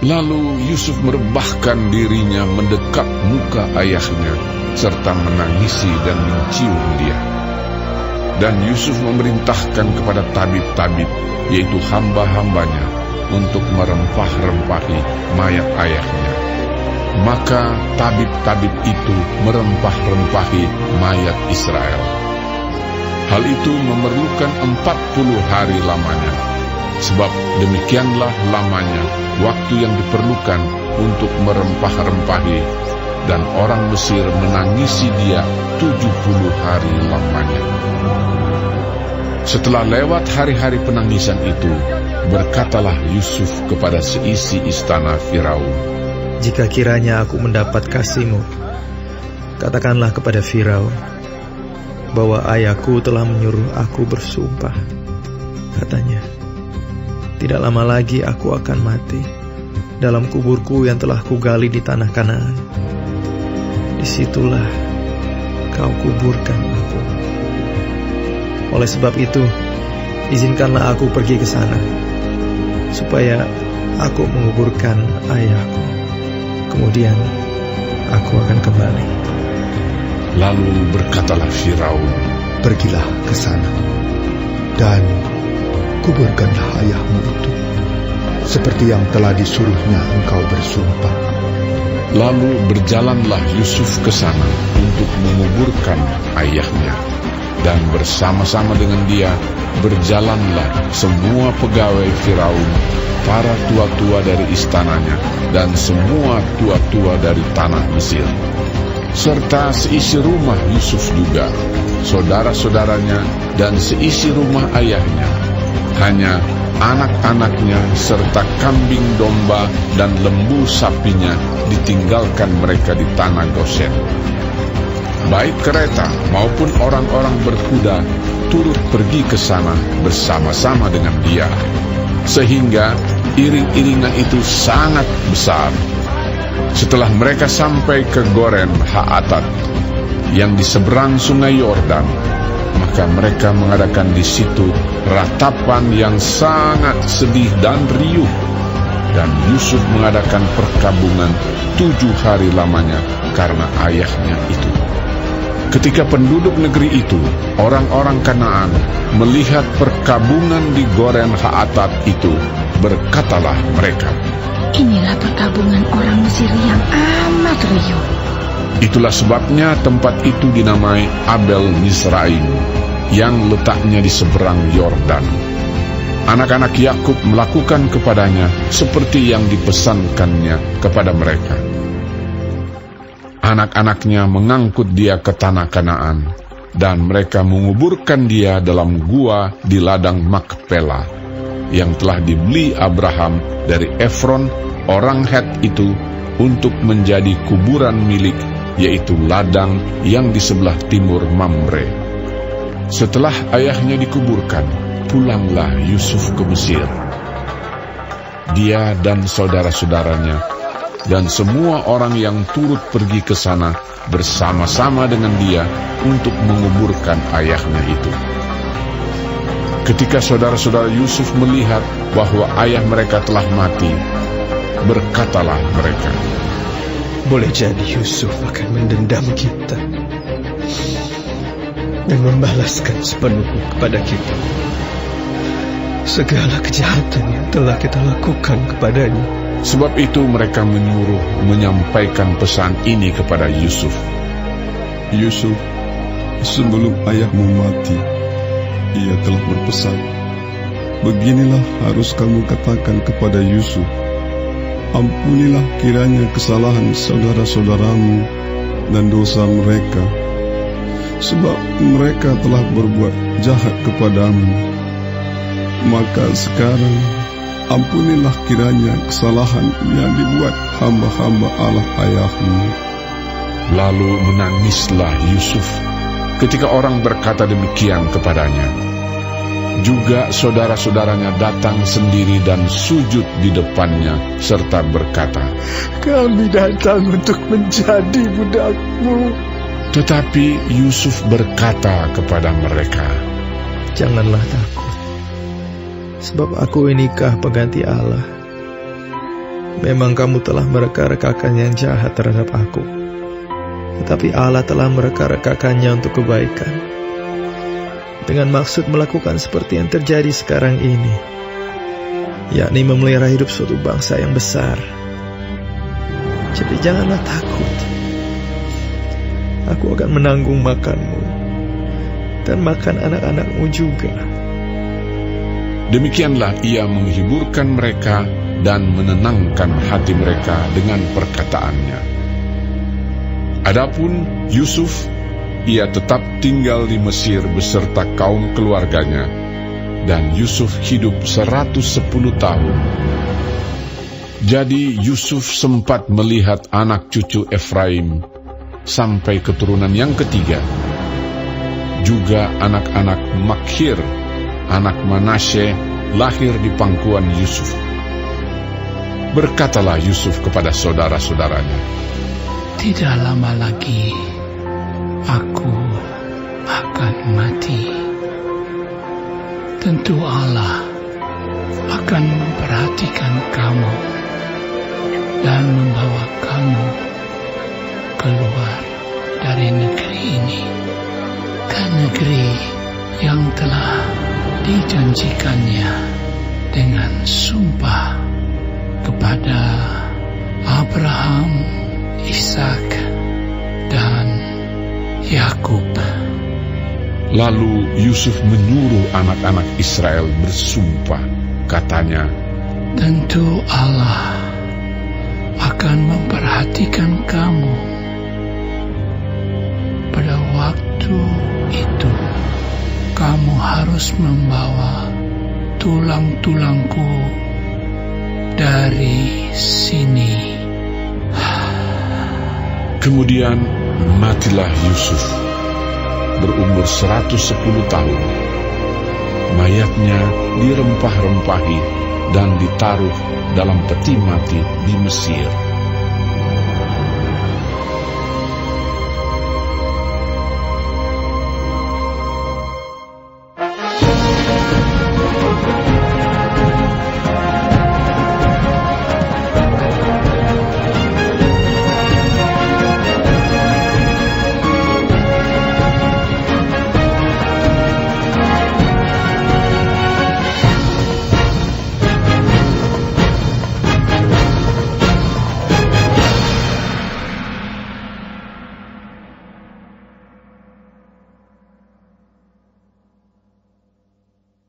Lalu Yusuf merebahkan dirinya mendekat muka ayahnya, serta menangisi dan mencium dia. Dan Yusuf memerintahkan kepada tabib-tabib, yaitu hamba-hambanya, untuk merempah-rempahi mayat ayahnya. Maka tabib-tabib itu merempah-rempahi mayat Israel. Hal itu memerlukan 40 hari lamanya, sebab demikianlah lamanya waktu yang diperlukan untuk merempah-rempahi, dan orang Mesir menangisi dia 70 hari lamanya. Setelah lewat hari-hari penangisan itu, berkatalah Yusuf kepada seisi istana Firaun, "Jika kiranya aku mendapat kasih-Mu, katakanlah kepada Firaun bahwa ayahku telah menyuruh aku bersumpah. Katanya, tidak lama lagi aku akan mati dalam kuburku yang telah kugali di tanah Kanaan. Disitulah kau kuburkan aku. Oleh sebab itu, izinkanlah aku pergi ke sana, supaya aku menguburkan ayahku. Kemudian aku akan kembali." Lalu berkatalah Firaun, "Pergilah ke sana, dan kuburkanlah ayahmu itu, seperti yang telah disuruhnya engkau bersumpah." Lalu berjalanlah Yusuf ke sana untuk menguburkan ayahnya, dan bersama-sama dengan dia berjalanlah semua pegawai Firaun, para tua-tua dari istananya, dan semua tua-tua dari tanah Mesir, serta seisi rumah Yusuf juga, saudara-saudaranya, dan seisi rumah ayahnya. Hanya anak-anaknya serta kambing domba dan lembu sapinya ditinggalkan mereka di tanah Gosen. Baik kereta maupun orang-orang berkuda turut pergi ke sana bersama-sama dengan dia, sehingga iring-iringan itu sangat besar. Setelah mereka sampai ke Goren Haatat yang di seberang sungai Yordan, maka mereka mengadakan di situ ratapan yang sangat sedih dan riuh, dan Yusuf mengadakan perkabungan 7 hari lamanya karena ayahnya itu. Ketika penduduk negeri itu, orang-orang Kanaan, melihat perkabungan di Goren Haatat itu, berkatalah mereka, "Inilah perkabungan orang Mesir yang amat riuh." Itulah sebabnya tempat itu dinamai Abel Mizraim, yang letaknya di seberang Yordan. Anak-anak Yakub melakukan kepadanya seperti yang dipesankannya kepada mereka. Anak-anaknya mengangkut dia ke tanah Kanaan, dan mereka menguburkan dia dalam gua di ladang Makpela, yang telah dibeli Abraham dari Efron orang Het itu untuk menjadi kuburan milik, yaitu ladang yang di sebelah timur Mamre. Setelah ayahnya dikuburkan, pulanglah Yusuf ke Mesir. Dia dan saudara-saudaranya dan semua orang yang turut pergi ke sana bersama-sama dengan dia untuk menguburkan ayahnya itu. Ketika saudara-saudara Yusuf melihat bahwa ayah mereka telah mati, berkatalah mereka, Boleh jadi Yusuf akan mendendam kita dan membalaskan sepenuhnya kepada kita segala kejahatan yang telah kita lakukan kepadanya. Sebab itu mereka menyuruh menyampaikan pesan ini kepada Yusuf. Yusuf, sebelum ayahmu mati, ia telah berpesan, beginilah harus kamu katakan kepada Yusuf, ampunilah kiranya kesalahan saudara-saudaramu dan dosa mereka, sebab mereka telah berbuat jahat kepadamu. Maka sekarang ampunilah kiranya kesalahan yang dibuat hamba-hamba Allah ayahmu. Lalu menangislah Yusuf ketika orang berkata demikian kepadanya. Juga saudara-saudaranya datang sendiri dan sujud di depannya serta berkata, Kami datang untuk menjadi budakmu. Tetapi Yusuf berkata kepada mereka, Janganlah takut, sebab aku inikah pengganti Allah. Memang kamu telah mereka-rekakan yang jahat terhadap aku, tetapi Allah telah mereka-rekakannya untuk kebaikan, dengan maksud melakukan seperti yang terjadi sekarang ini, yakni memelihara hidup suatu bangsa yang besar. Jadi janganlah takut. Aku akan menanggung makanmu dan makan anak-anakmu juga. Demikianlah ia menghiburkan mereka dan menenangkan hati mereka dengan perkataannya. Adapun Yusuf, ia tetap tinggal di Mesir beserta kaum keluarganya, dan Yusuf hidup 110 tahun. Jadi Yusuf sempat melihat anak cucu Efraim sampai keturunan yang ketiga, juga anak-anak Makhir, anak Manasye, lahir di pangkuan Yusuf. Berkatalah Yusuf kepada saudara-saudaranya, "Tidak lama lagi aku akan mati. Tentu Allah akan memperhatikan kamu dan membawa kamu keluar dari negeri ini ke negeri yang telah dijanjikannya dengan sumpah kepada Abraham, Ishak, dan Yakub." Lalu Yusuf menyuruh anak-anak Israel bersumpah, katanya, "Tentu Allah akan memperhatikan kamu. Pada waktu itu, kamu harus membawa tulang-tulangku dari sini." Kemudian matilah Yusuf, berumur 110 tahun. Mayatnya dirempah-rempahi dan ditaruh dalam peti mati di Mesir.